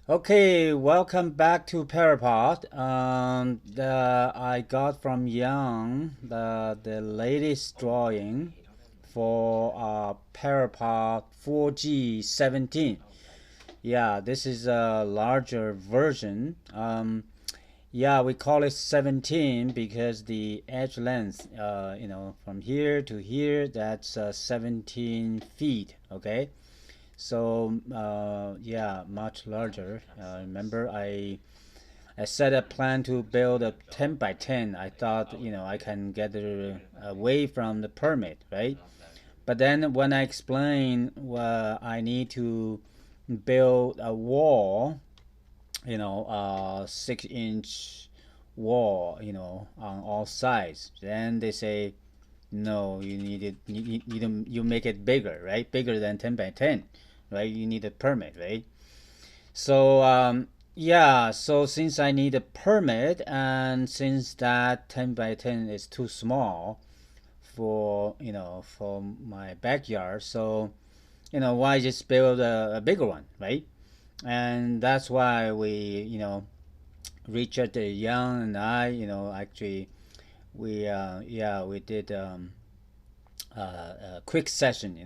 Okay, welcome back to PyraPOD. I got from Young the latest drawing for PyraPOD4 G17. Yeah, this is a larger version. Yeah, we call it 17 because the edge length, from here to here, that's 17 feet. Okay. So yeah, much larger. Remember, I set a plan to build a 10 by 10. I thought I can get away from the permit, right? But then when I explain, I need to build a wall, 6-inch wall, on all sides. Then they say, no, you need it. You make it bigger, right? Bigger than 10 by 10, right? You need a permit, right? So yeah. So since I need a permit, and since that 10 by 10 is too small for my backyard, so why just build a bigger one, right? And that's why Richard Young and I, actually we did a quick session.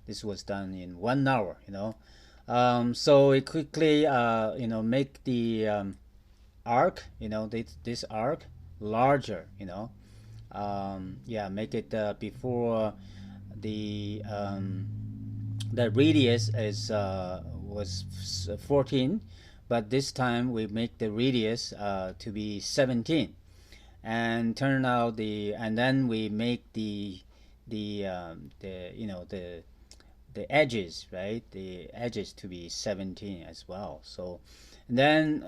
This was done in 1 hour. So we quickly make the arc, this arc larger. Yeah, make it before the the radius is was 14, but this time we make the radius to be 17, and turn out and then we make the the edges, right? The edges to be 17 as well. So then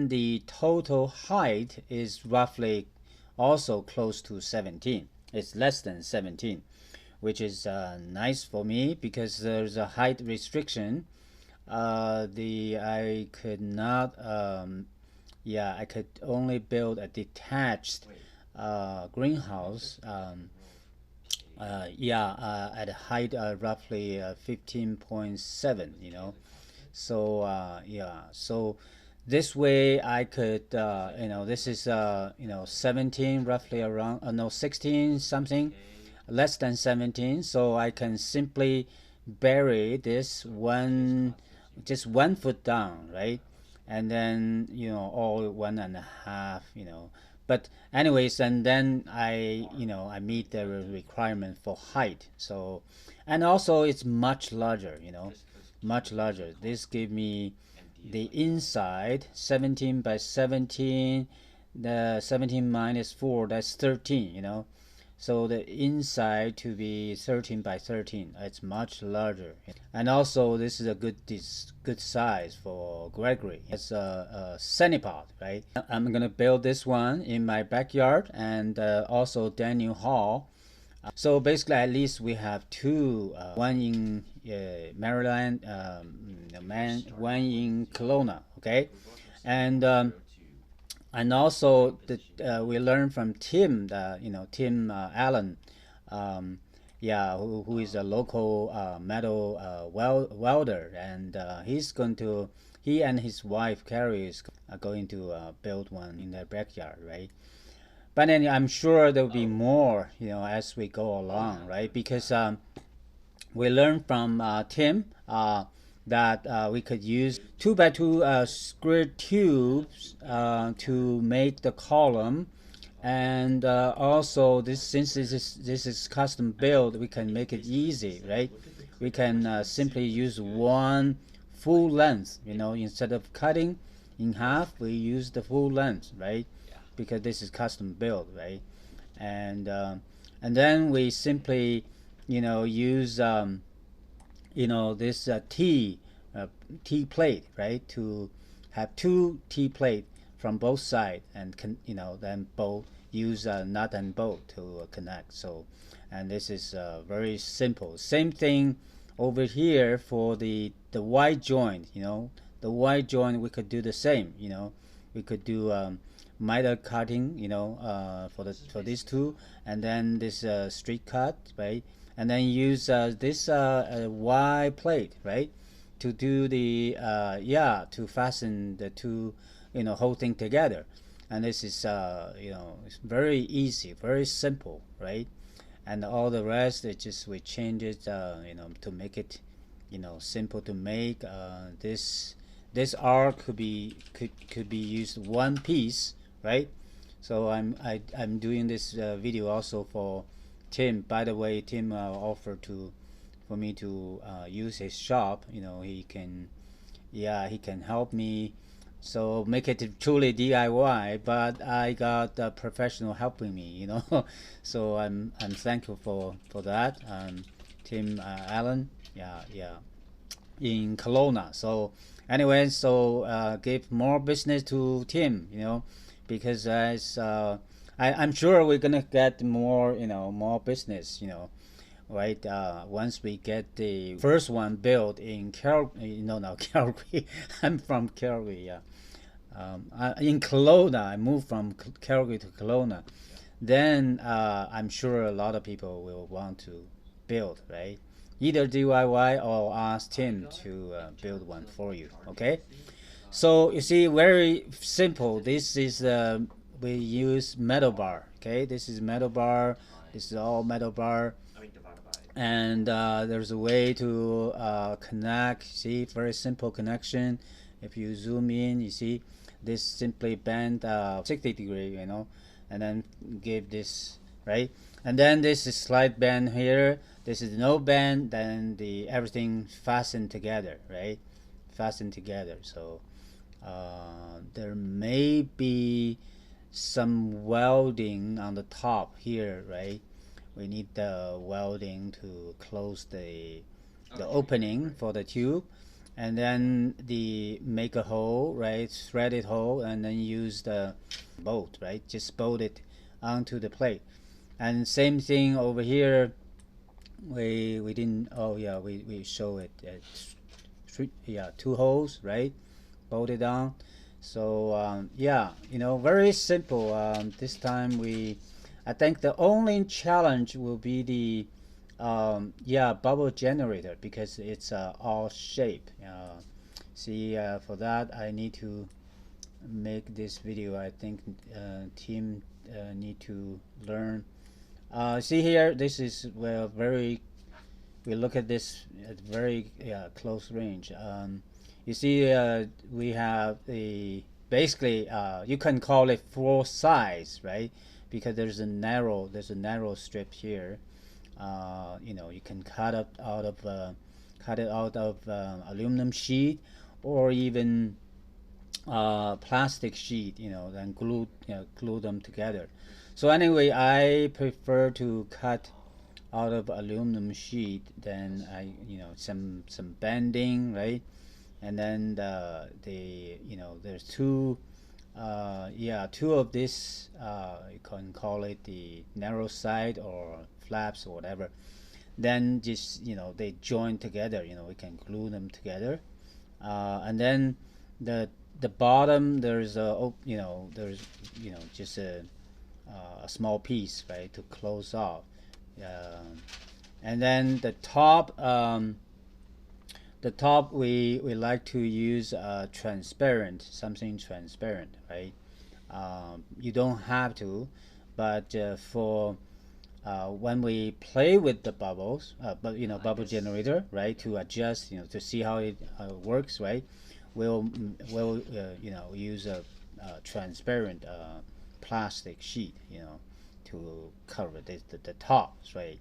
the total height is roughly also close to 17. It's less than 17, which is nice for me because there's a height restriction. The I could not yeah, I could only build a detached greenhouse, yeah, at a height roughly 15.7, so yeah, so this way I could this is 17, roughly around no 16 something, less than 17, so I can simply bury this one, just 1 foot down, right? And then all 1.5, but anyways, and then I meet the requirement for height. So, and also it's much larger, much larger. This give me the inside 17 by 17, the 17 minus 4, that's 13, so the inside to be 13 by 13. It's much larger, and also this is a good size for Gregory. It's a centipod, right? I'm gonna build this one in my backyard, and also Daniel Hall. So basically, at least we have two, one in Maryland, one in Kelowna, okay, and also we learned from Tim, Tim Allen, um, yeah, who is a local metal welder, and he and his wife Carrie are going to build one in their backyard, right? But then I'm sure there will be more, as we go along, right? Because we learned from Tim that we could use 2 by 2 square tubes to make the column, and also since this is custom build, we can make it easy, right? We can simply use one full length, instead of cutting in half, we use the full length, right? Because this is custom build, right? And and then we simply use this T plate, right? To have two T plate from both sides, and then both use a nut and bolt to connect. So, and this is very simple. Same thing over here for the wide joint. The wide joint we could do the same. We could do miter cutting. For these two, and then this street cut, right? And then use this Y plate, right? to do the to fasten the two, whole thing together. And this is it's very easy, very simple, right? And all the rest, it just we change it to make it simple to make. This arc could be used one piece, right? So I'm doing this video also for Tim. By the way, Tim offered for me to use his shop. He can help me, so make it truly DIY. But I got a professional helping me. So I'm thankful for that. Tim Allen, in Kelowna. So anyway, so give more business to Tim, because as I'm sure we're gonna get more, more business, right? Once we get the first one built in Calgary, no, not Calgary. I'm from Calgary, yeah. In Kelowna, I moved from Calgary to Kelowna. Then I'm sure a lot of people will want to build, right? Either DIY or ask Tim to build one for you. Okay, so you see, very simple. This is we use metal bar. Okay, this is metal bar. This is all metal bar, and there's a way to connect. See, very simple connection. If you zoom in, you see this simply bend 60 degree, and then give this, right, and then this is slight bend here. This is no bend, then the everything fastened together, right? Fastened together. So there may be some welding on the top here, right? We need the welding to close the opening for the tube, and then make a hole, right? Threaded hole, and then use the bolt, right? Just bolt it onto the plate. And same thing over here. We didn't. Oh yeah, we show it at three, two holes, right? Bolted on. So very simple. This time I think the only challenge will be the bubble generator, because it's all shape. See, for that I need to make this video. I think team need to learn. See here, this is we look at this at very close range. You see, we have basically you can call it four sides, right? Because there's a narrow strip here. You can cut it out of aluminum sheet, or even plastic sheet, then glue them together. So anyway, I prefer to cut out of aluminum sheet. Then some bending, right? And then there's two of this, you can call it the narrow side or flaps or whatever. Then just they join together. We can glue them together, and then the bottom, there's just a small piece, right, to close off, and then the top we like to use something transparent, right? You don't have to, but for when we play with the bubbles, bubble generator, right, to adjust, to see how it works, right, we'll use a transparent plastic sheet, to cover the tops, right?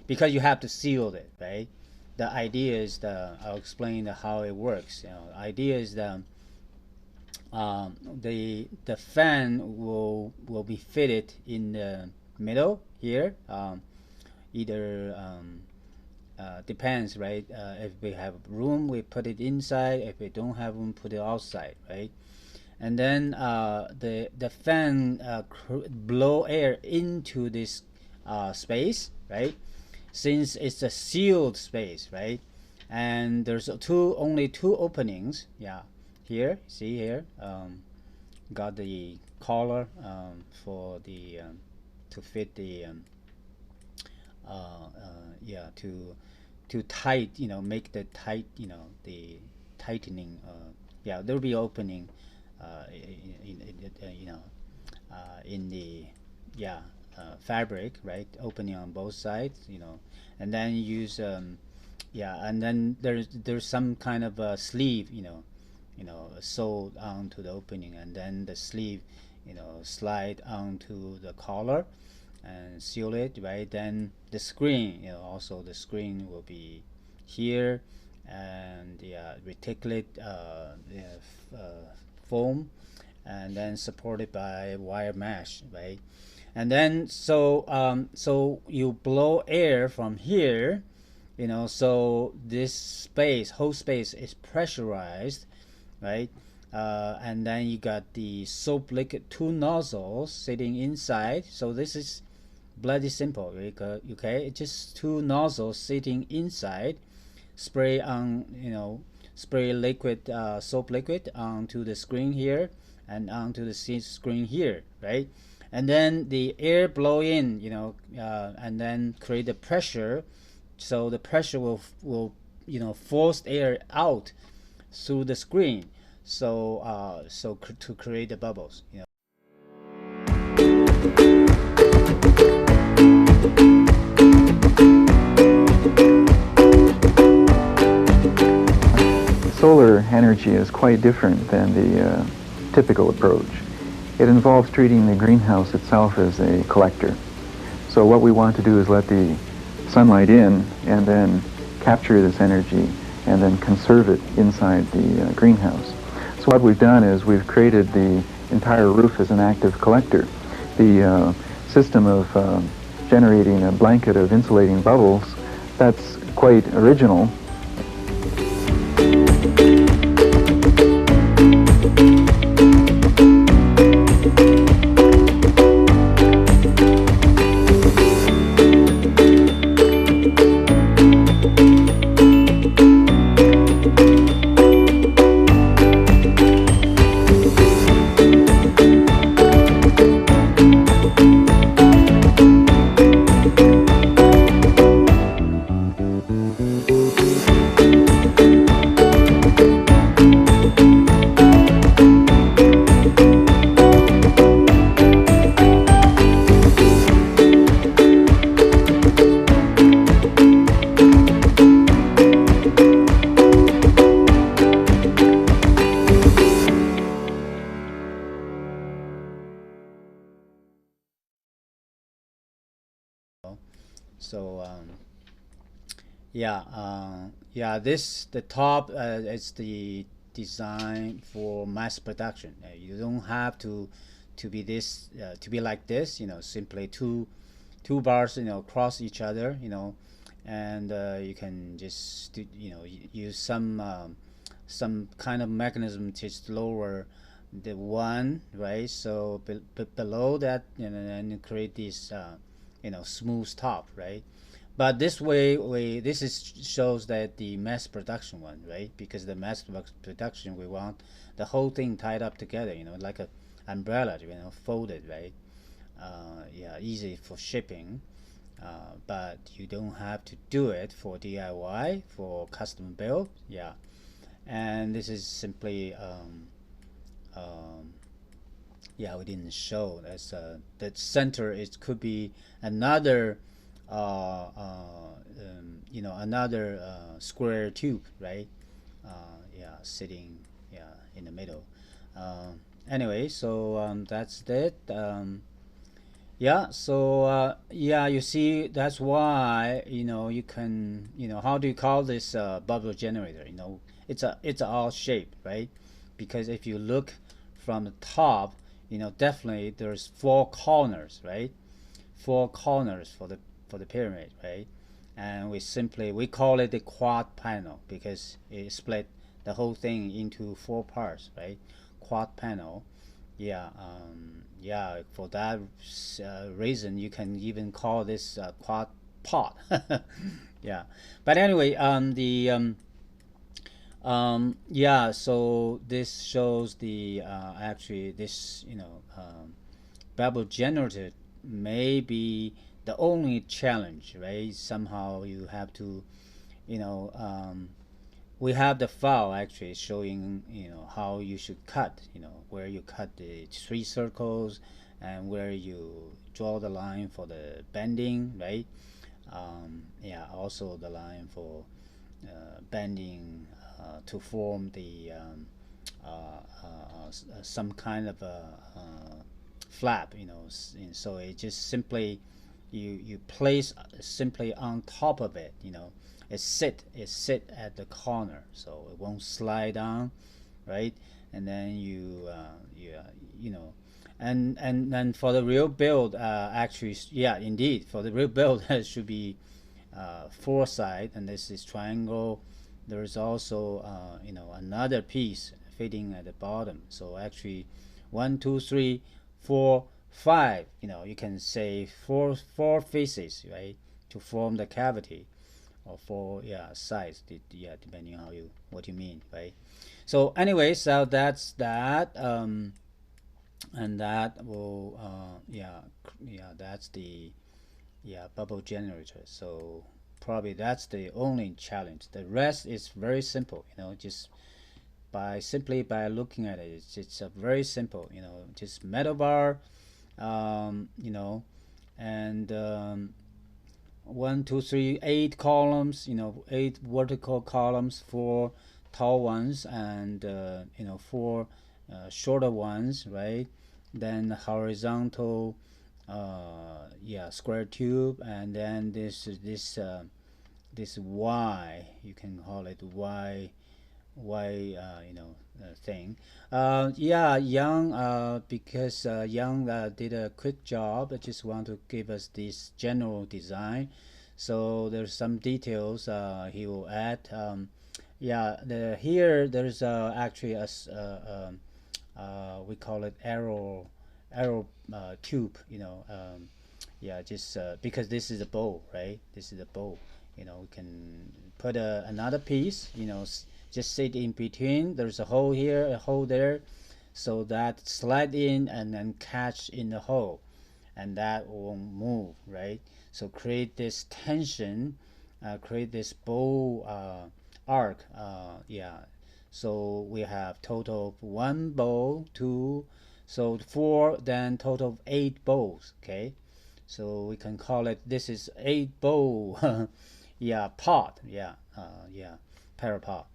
Because you have to seal it, right? The idea is I'll explain how it works. The idea is the fan will be fitted in the middle here. Either depends, right? If we have room, we put it inside. If we don't have room, put it outside, right? And then the fan blow air into this space, right? Since it's a sealed space, right? And there's only two openings. Yeah, here, see here, got the collar for the to fit the to tight, make the tight, the tightening. Yeah, there'll be opening, in the, yeah, fabric, right? Opening on both sides, and then use, yeah, and then there's some kind of a sleeve, sewed onto the opening, and then the sleeve, slide onto the collar and seal it, right? Then the screen, also the screen will be here, and yeah, reticulate, yeah, foam, and then supported by wire mesh, right? And then so you blow air from here, so this space, whole space is pressurized, right? And then you got the soap liquid, two nozzles sitting inside. So this is bloody simple, okay? It's just two nozzles sitting inside. Spray on, spray liquid, soap liquid onto the screen here and onto the screen here, right? And then the air blow in, and then create the pressure. So the pressure will force air out through the screen. So to create the bubbles, Solar energy is quite different than the typical approach. It involves treating the greenhouse itself as a collector. So what we want to do is let the sunlight in and then capture this energy and then conserve it inside the greenhouse. So what we've done is we've created the entire roof as an active collector. The system of generating a blanket of insulating bubbles, that's quite original. So yeah, yeah, the top is the design for mass production. You don't have to be this to be like this, simply two bars, cross each other, and you can just use some kind of mechanism to just lower the one, right? So below that, and create this smooth top, right? But this way, this is shows that the mass production one, right? Because the mass production, we want the whole thing tied up together, like a umbrella, folded, right? Yeah, easy for shipping, but you don't have to do it for DIY, for custom build, yeah. And this is simply, yeah, we didn't show. That's the center. It could be another, another square tube, right? Yeah, sitting, yeah, in the middle. Anyway, so that's it. Yeah, so yeah, you see, that's why you can, how do you call this bubble generator? It's a all shape, right? Because if you look from the top, definitely there's four corners, right? Four corners for the pyramid, right? And we call it the quad panel because it split the whole thing into four parts, right? Quad panel. Yeah, yeah. For that reason, you can even call this quad pod. Yeah. But anyway, yeah. So this shows the actually this bubble generator may be the only challenge, right? Somehow you have to we have the file actually showing how you should cut, where you cut the 3 circles and where you draw the line for the bending, right? Yeah, also the line for bending to form the some kind of a flap, so it just simply you place simply on top of it, it sit at the corner, so it won't slide down, right? And then and then for the real build, actually, yeah, indeed, for the real build, it should be 4 sides, and this is triangle. There's also another piece fitting at the bottom. So actually, 1, 2, 3, 4, 5. You can say four faces, right, to form the cavity, or 4 sides. Yeah, depending on what you mean, right? So anyway, so that's that. And that will that's the bubble generator. So probably that's the only challenge. The rest is very simple, just simply by looking at it. It's a very simple, just metal bar, and 1, 2, 3, 8 columns, 8 vertical columns, 4 tall ones, and 4 shorter ones, right? Then horizontal square tube, and then this Y, you can call it Y thing. Young, because Young did a quick job. I just want to give us this general design. So there's some details he will add. Here there's actually we call it arrow tube. Just because this is a bow, right? This is a bow. We can put another piece. Just sit in between. There's a hole here, a hole there, so that slide in and then catch in the hole, and that won't move, right? So create this tension, create this bow arc. So we have total of 1 bow, 2, so 4, then total of 8 bows. Okay, so we can call it, this is 8 bow pod. PyraPOD.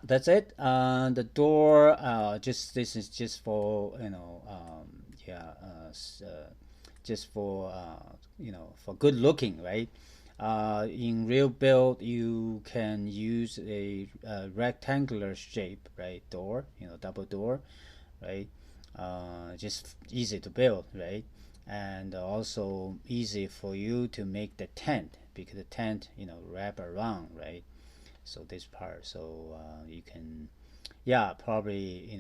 That's it. The door, this is just for just for good looking, right? In real build, you can use a rectangular shape, right? Door, double door, right? Just easy to build, right? And also easy for you to make the tent, because the tent wrap around, right? So this part, so you can probably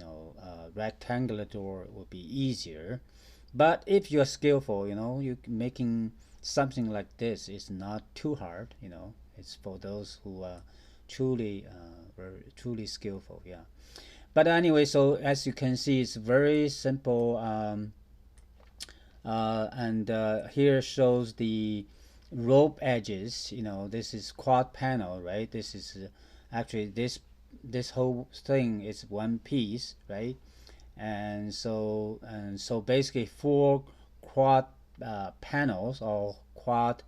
rectangular door will be easier. But if you're skillful, you making something like this is not too hard. It's for those who are truly truly skillful. But anyway, so as you can see, it's very simple. And here shows the rope edges. This is quad panel, right? This is actually this whole thing is one piece, right? And so basically 4 quad panels, or quad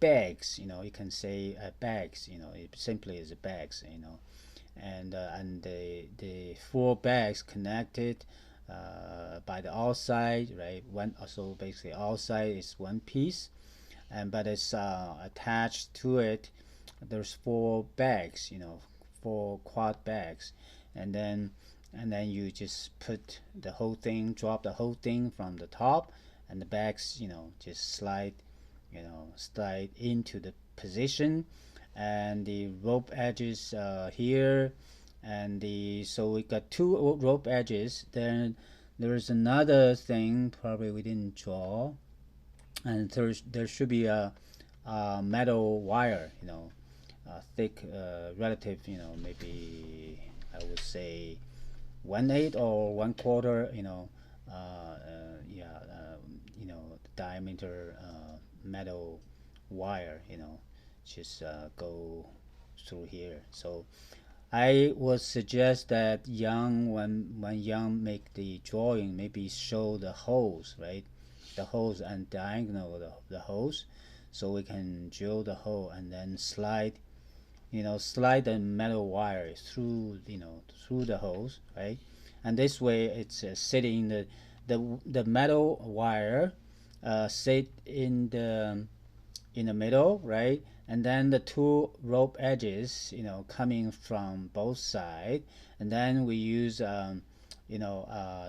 bags. You can say bags. It simply is bags. And the 4 bags connected by the outside, right? So basically outside is one piece, but it's attached to it. There's 4 bags, 4 quad bags, and then you just put the whole thing, drop the whole thing from the top, and the bags, just slide into the position, and the rope edges here, and so we got 2 rope edges. Then there's another thing probably we didn't draw, and there should be a metal wire, thick, relative, maybe I would say 1/8 or 1/4, diameter metal wire, just go through here. So I would suggest that when Young make the drawing, maybe show the holes, right? The holes and diagonal of the holes, so we can drill the hole and then slide, slide the metal wire through, through the holes, right? And this way, it's sitting the metal wire sit in the middle, right? And then the two rope edges, coming from both sides, and then we use,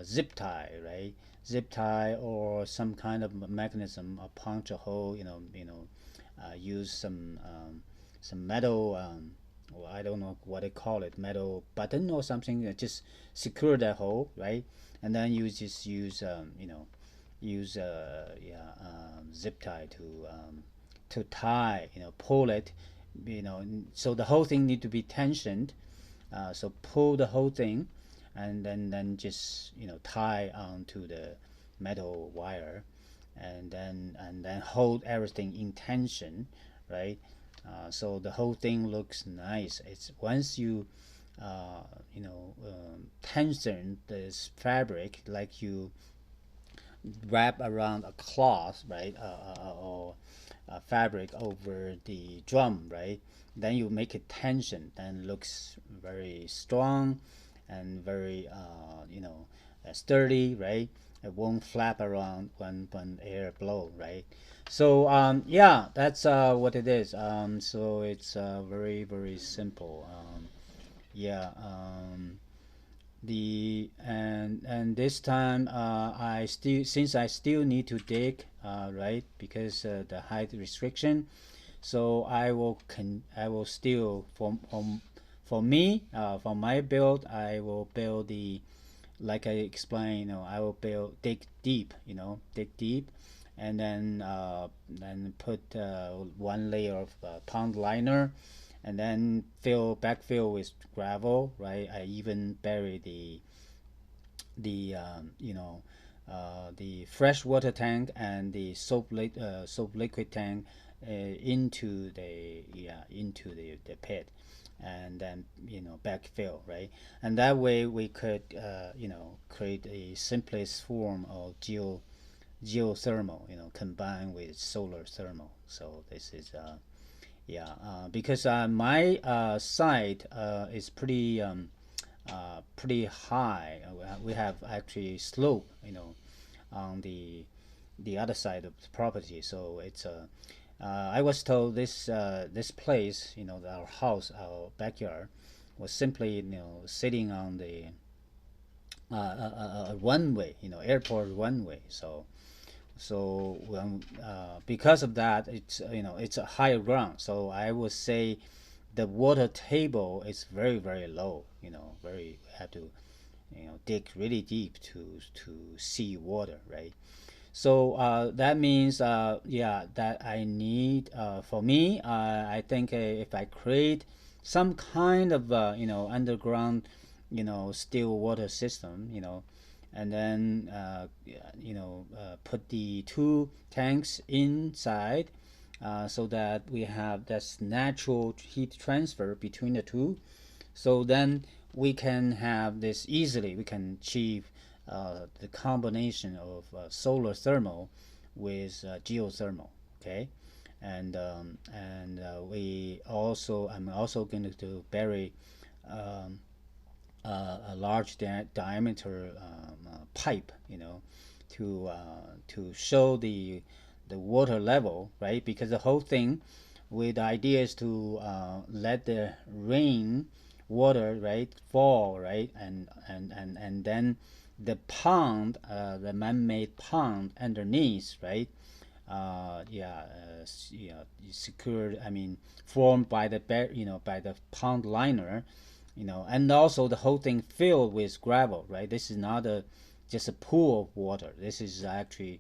zip tie, right? Zip tie or some kind of mechanism, a puncture hole, use some metal, well, I don't know what they call it, metal button or something that just secure that hole, right? And then you just use, use zip tie to tie, pull it, so the whole thing need to be tensioned. So pull the whole thing, and then just tie onto the metal wire, and then hold everything in tension, right? So the whole thing looks nice. It's once you tension this fabric, like you wrap around a cloth, right, or fabric over the drum, right? Then you make it tension, then looks very strong and very sturdy, right? It won't flap around when air blow, right? So yeah, that's what it is. So it's very very simple. Yeah. And this time I still, since I still need to dig, right, because the height restriction, so I will still for me, for my build, I will build the, like I explained, I will dig deep, dig deep, and then put one layer of pond liner, and then backfill with gravel, right? I even bury the fresh water tank and the soap liquid tank into the pit, and then backfill, right? And that way we could create a simplest form of geothermal, combined with solar thermal. So this is yeah, because my site is pretty high. We have actually slope, on the other side of the property. So it's I was told this place, our house, our backyard, was simply sitting on the runway, airport runway. So when, because of that, it's a higher ground. So I would say the water table is very very low. Very, have to dig really deep to see water, right? So that means yeah, that I need, for me, I think if I create some kind of underground still water system, and then put the two tanks inside, so that we have this natural heat transfer between the two. So then we can have this easily, we can achieve the combination of solar thermal with geothermal, okay? And we also, I'm also going to bury a large diameter pipe, to show the water level, right? Because the whole thing, with the idea is to let the rain water, right, fall, right, and then the pond, the man-made pond underneath, right, secured, I mean, formed by the by the pond liner, and also the whole thing filled with gravel, right? This is not just a pool of water. This is actually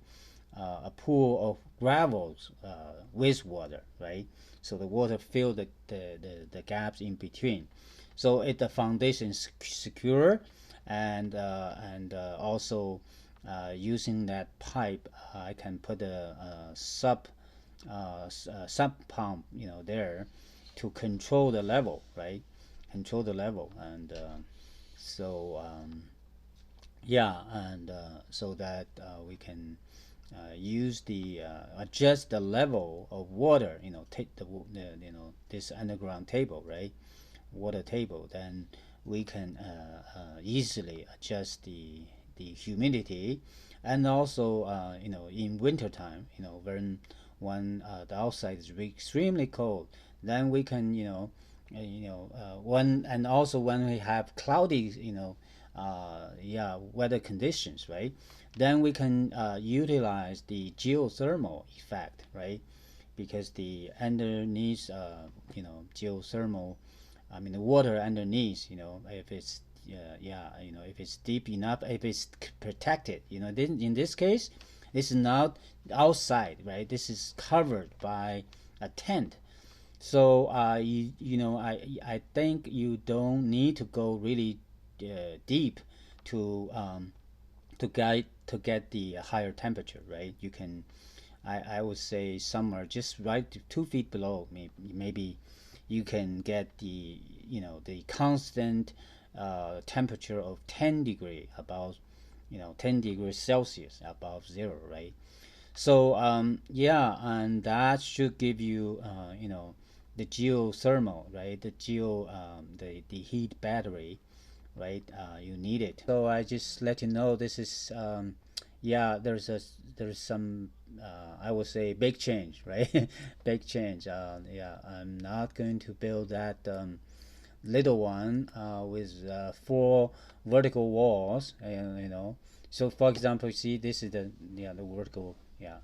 a pool of gravels with water, right? So the water fill the gaps in between. So the foundation is secure, and also using that pipe, I can put a sub pump, there to control the level, right? Control the level, and so yeah, and so that we can use the adjust the level of water, take this underground table, right? Water table, then we can easily adjust the humidity, and also in winter time, when the outside is extremely cold, then we can when, and also when we have cloudy yeah, weather conditions, right? Then we can utilize the geothermal effect, right? Because the underneath geothermal, I mean the water underneath, if it's yeah, if it's deep enough, if it's protected, then in this case, this is not outside, right? This is covered by a tent. So I think you don't need to go really deep to get the higher temperature, right? You can, I would say somewhere just right 2 feet below, maybe you can get the constant temperature of 10 degree, about 10 degrees Celsius above zero, right? So yeah, and that should give you the geothermal, right? The heat battery, right? You need it. So I just let you know this is yeah, there's some I would say big change, right? Big change. Yeah, I'm not going to build that little one with four vertical walls, and so for example, you see this is the vertical, yeah,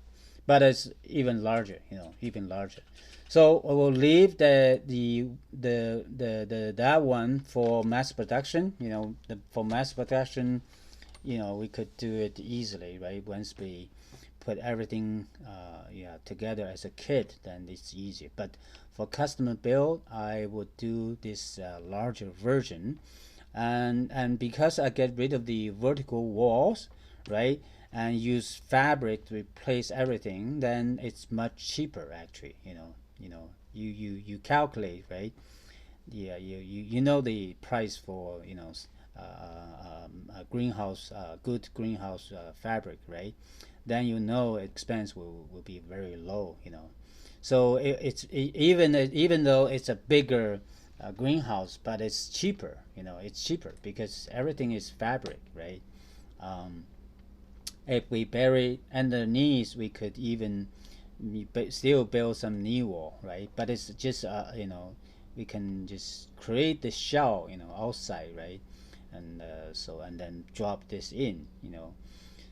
but it's even larger, even larger. So I will leave that one for mass production. For mass production, we could do it easily, right? Once we put everything yeah, together as a kit, then it's easier. But for customer build, I would do this larger version, and because I get rid of the vertical walls, right, and use fabric to replace everything, then it's much cheaper actually. You calculate, right? Yeah, you know the price for a greenhouse, good greenhouse fabric, right? Then expense will be very low. So even though it's a bigger greenhouse, but it's cheaper. It's cheaper because everything is fabric, right? Um, if we bury underneath, we could even still build some knee wall, right? But it's just we can just create the shell, outside, right? And and then drop this in,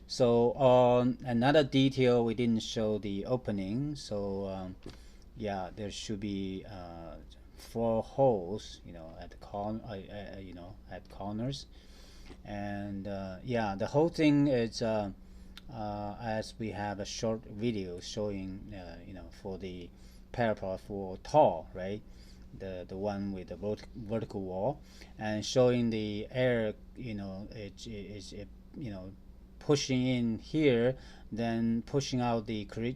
So another detail, we didn't show the opening. So yeah, there should be four holes, at the at corners, and yeah, the whole thing is as we have a short video showing, for the PyraPOD for tall, right? The one with the vertical wall, and showing the air, pushing in here, then pushing out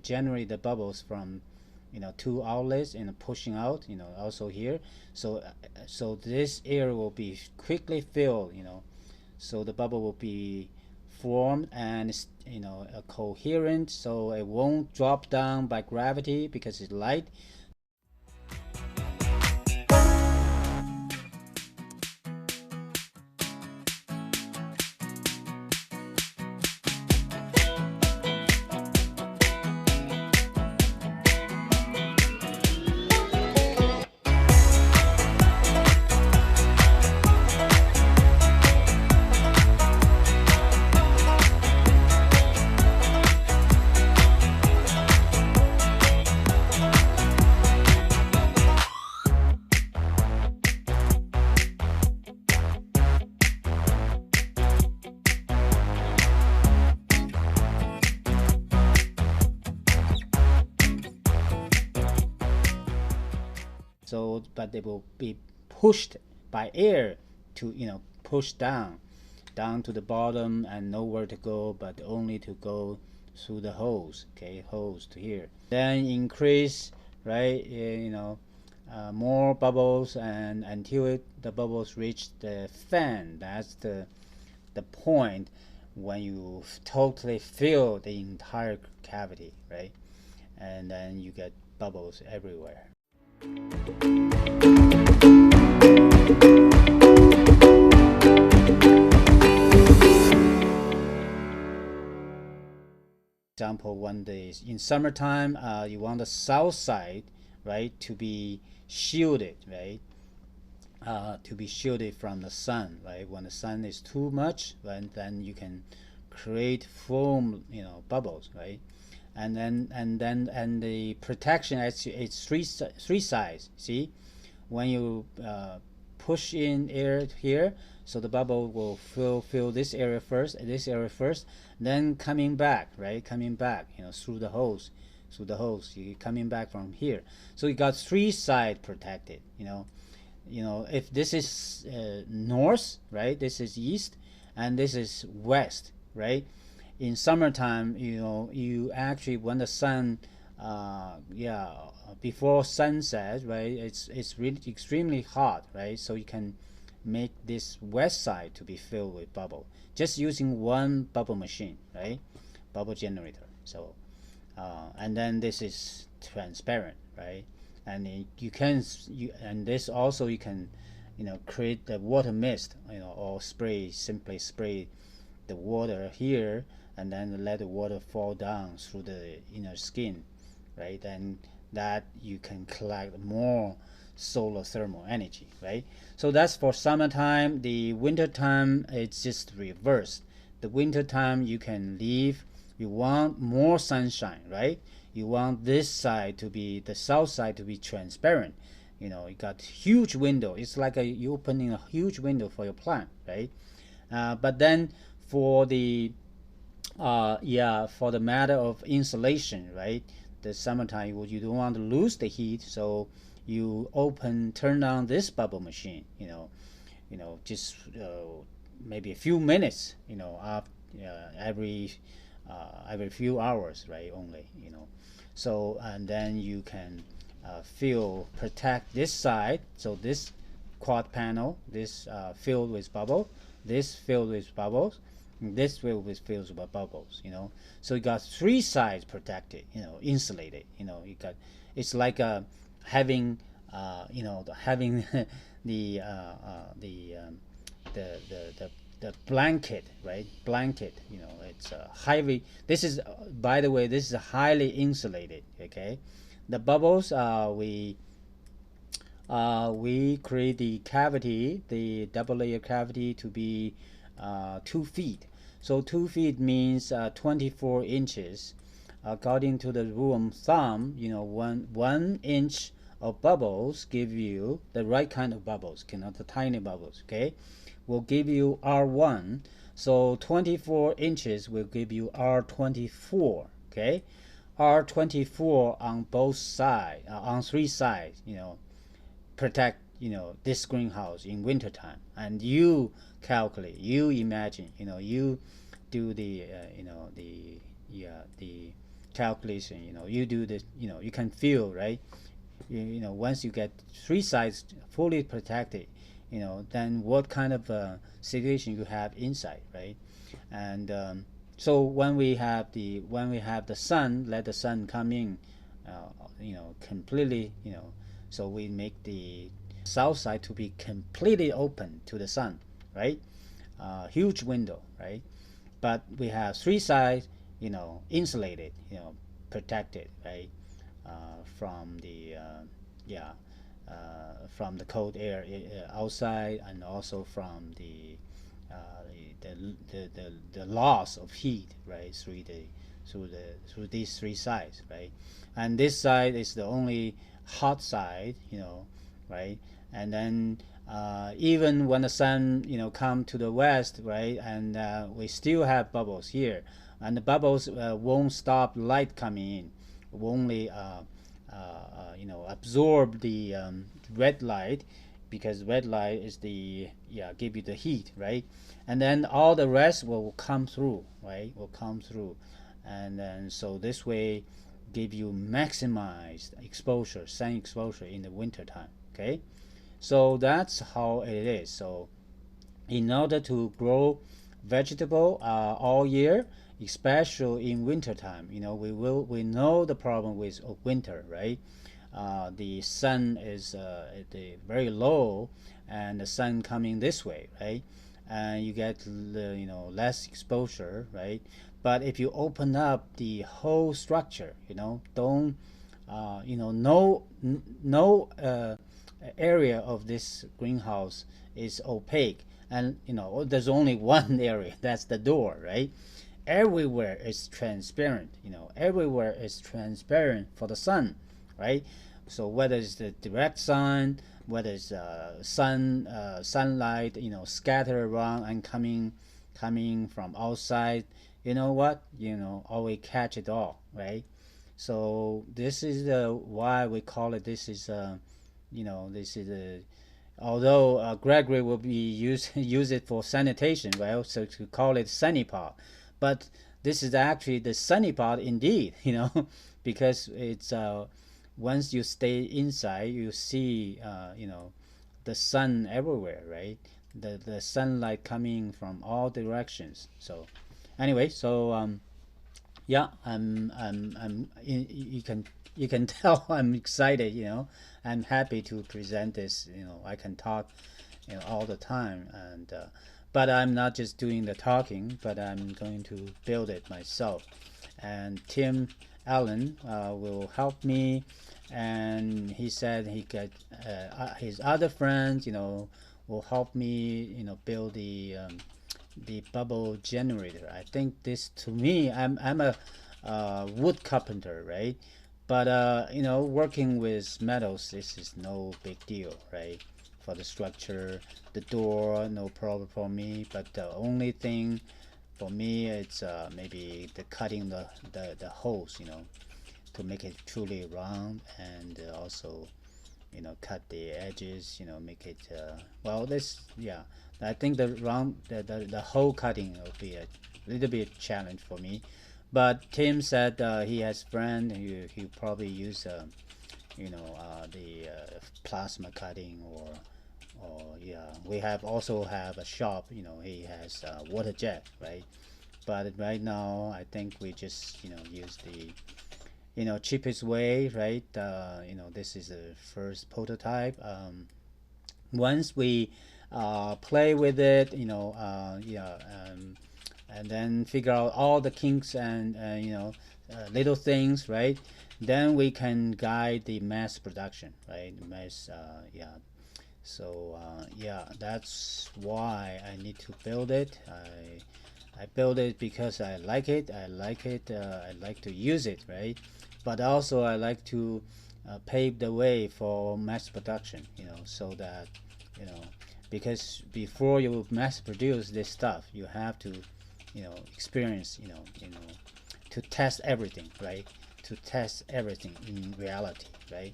generate the bubbles from two outlets and pushing out, also here. So this air will be quickly filled, so the bubble will be formed, and it's coherent, so it won't drop down by gravity because it's light. So but they will be pushed by air to push down to the bottom, and nowhere to go but only to go through the hose, okay, hose to here. Then increase, right, more bubbles, and until the bubbles reach the fan. That's the point when you totally fill the entire cavity, right? And then you get bubbles everywhere. Example, one day in summertime, you want the south side, right, to be shielded, right, to be shielded from the sun, right. When the sun is too much, then you can create foam, bubbles, right. And the protection, it's three sides. See, when you push in air here, so the bubble will fill this area first, then coming back, right, through the hose, you coming back from here. So you got three sides protected. If this is north, right, this is east, and this is west, right. In summertime, you actually, when the sun, before sunset, right, it's really extremely hot, right. So you can make this west side to be filled with bubble just using one bubble machine, right, bubble generator. So and then this is transparent, right, and and this also you can create the water mist, or simply spray the water here, and then let the water fall down through the inner skin, right. And that you can collect more solar thermal energy, right. So that's for summertime. The winter time, it's just reversed. The winter time, you can leave, you want more sunshine, right. You want this side to be, the south side, to be transparent. You got huge window. It's like you opening a huge window for your plant, right. But then for the for the matter of insulation, right, the summertime, you don't want to lose the heat, so you turn on this bubble machine, just maybe a few minutes, every few hours, right, only, so, and then you can protect this side. So this quad panel, this filled with bubble, this filled with bubbles, this filled with bubbles, so you got three sides protected, insulated. You got, it's like having having the blanket, right, it's highly, this is, by the way, this is highly insulated, okay. The bubbles, we create the cavity, the double layer cavity, to be 2 feet. So 2 feet means 24 inches. According to the rule of thumb, 1 inch of bubbles give you the right kind of bubbles, not the tiny bubbles, okay, will give you R1. So 24 inches will give you R24, okay. R24 on both sides, on three sides, protect, this greenhouse in wintertime. And you calculate, you imagine, you do the the calculation, you do this, you can feel, right, once you get three sides fully protected, then what kind of situation you have inside, right. And so when we have the sun, let the sun come in, completely, so we make the south side to be completely open to the sun, right. Huge window, right. But we have three sides, insulated, protected, right, from the from the cold air outside, and also from the loss of heat, right, through these three sides, right. And this side is the only hot side, right. And then even when the sun, come to the west, right, and we still have bubbles here, and the bubbles won't stop light coming in. It will only absorb the red light, because red light is the give you the heat, right. And then all the rest will come through, right, will come through. and then so this way give you maximized exposure, sun exposure in the winter time. Okay, so that's how it is. So in order to grow vegetable all year, especially in winter time, we know the problem with winter, right? The sun is very low, and the sun coming this way, right? And you get less exposure, right? But if you open up the whole structure, don't no area of this greenhouse is opaque, and there's only one area, that's the door, right? Everywhere is transparent, everywhere is transparent for the sun, right? So whether it's the direct sun, whether it's sunlight scattered around and coming from outside, you know what, always catch it all, right? So this is why we call it, this is this is a, although Gregory will be use it for sanitation, well, so to call it sunny pot, but this is actually the sunny pot indeed, because it's once you stay inside, you see the sun everywhere, right? The sunlight coming from all directions. So anyway, so yeah, you can tell I'm excited, I'm happy to present this, I can talk all the time, and but I'm not just doing the talking, but I'm going to build it myself, and Tim Allen will help me, and he said he got his other friends will help me build the bubble generator. I think this, to me, I'm a wood carpenter, right? But working with metals, this is no big deal, right? For the structure, the door, no problem for me. But the only thing for me, it's maybe the cutting the holes, to make it truly round, and also cut the edges, make it well, this, yeah, I think the round the hole cutting will be a little bit challenge for me. But Tim said he has friend, he probably use the plasma cutting, or yeah, we also have a shop, he has water jet, right? But right now I think we just use the cheapest way, right? This is the first prototype. Once we play with it, yeah, and then figure out all the kinks and little things, right? Then we can guide the mass production, right? Mass, yeah. So yeah, that's why I need to build it. I build it because I like it. I like it. I like to use it, right? But also I like to pave the way for mass production, so that because before you mass produce this stuff, you have to experience, to test everything, right? To test everything in reality, right?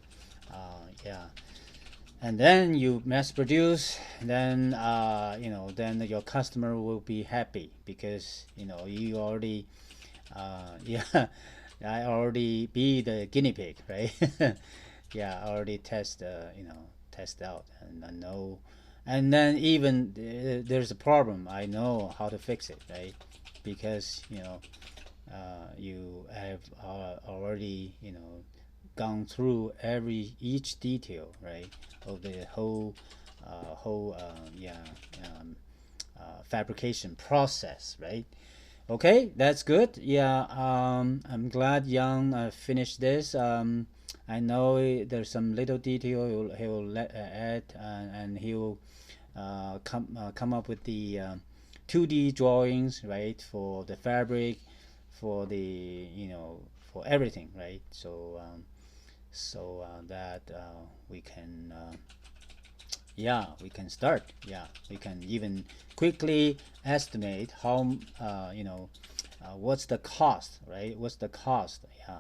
Yeah, and then you mass produce, then then your customer will be happy, because you already yeah, I already be the guinea pig, right? Yeah, I already test test out, and I know, and then even there's a problem, I know how to fix it, right? Because you have already gone through each detail, right, of the whole yeah, fabrication process, right? Okay, that's good. Yeah, I'm glad Yang finished this. I know there's some little detail he will add, and he'll come up with the 2D drawings, right, for the fabric, for the for everything, right? So that we can yeah, we can start. Yeah, we can even quickly estimate how what's the cost, right? What's the cost? Yeah,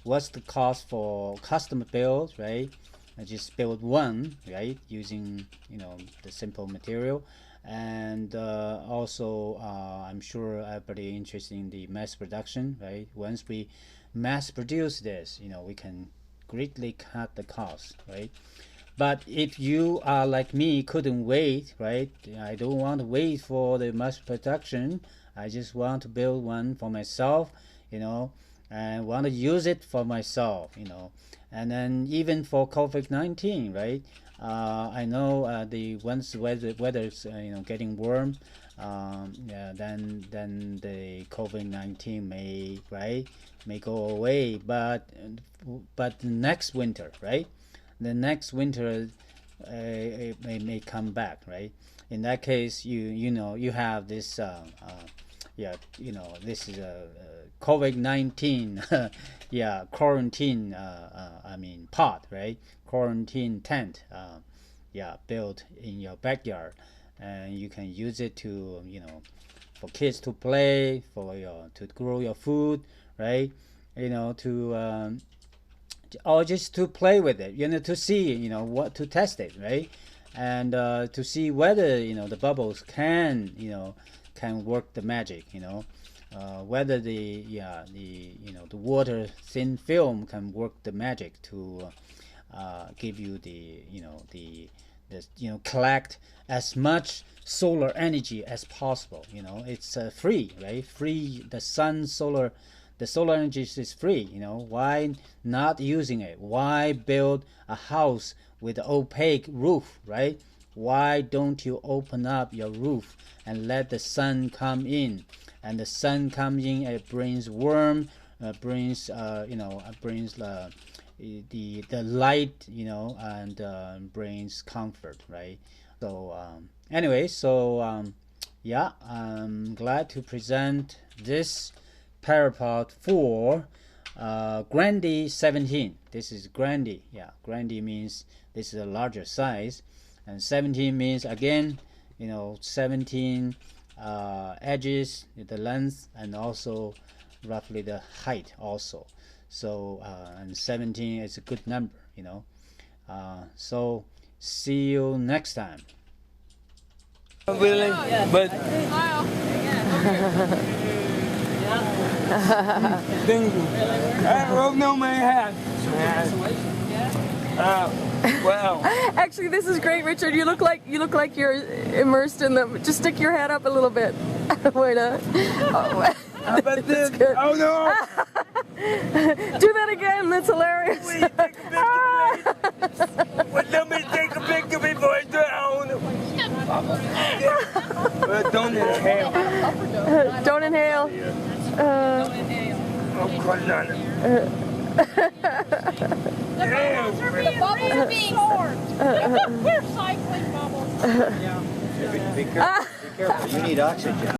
what's the cost for custom build, right? I just build one, right, using, you know, the simple material. And also I'm sure everybody interested in the mass production, right? Once we mass produce this, you know, we can greatly cut the cost, right? But if you are like me, couldn't wait, right? I don't want to wait for the mass production. I just want to build one for myself, you know, and want to use it for myself, you know. And then even for COVID-19, right? I know the once weather's you know, getting warm, yeah, then the COVID-19 may, right, may go away. But the next winter, right? The next winter it may come back, right? In that case, you know, you have this yeah, you know, this is a COVID-19 yeah, quarantine I mean pod, right? Quarantine tent, yeah, built in your backyard, and you can use it to, you know, for kids to play, for your to grow your food, right? You know, to or just to play with it, you know, to see, you know, what to test it, right? And to see whether, you know, the bubbles can, you know, can work the magic, you know, whether the, yeah, the, you know, the water thin film can work the magic to give you the, you know, the you know, collect as much solar energy as possible. You know, it's free, right? Free. The solar energy is free. You know, why not using it? Why build a house with an opaque roof, right? Why don't you open up your roof and let the sun come in? And the sun comes in, it brings warmth, brings you know, brings the light, you know, and brings comfort, right? So anyway, so yeah, I'm glad to present this PyraPOD4 Grande17. This is Grande, yeah. Grande means this is a larger size, and 17 means, again, you know, 17 edges, the length, and also roughly the height also. So and 17 is a good number, you know. So see you next time. Really? But I don't know my hat. Well. Actually, this is great, Richard. You look like you're immersed in them. Just stick your head up a little bit. Why not? Oh, How about this? Oh no! Do that again. That's hilarious. Please take a picture. Well, let me take a picture before I drown. Don't inhale. Don't inhale. I'm cutting on it. The bubbles are being formed. We're cycling bubbles. Be careful. You need oxygen.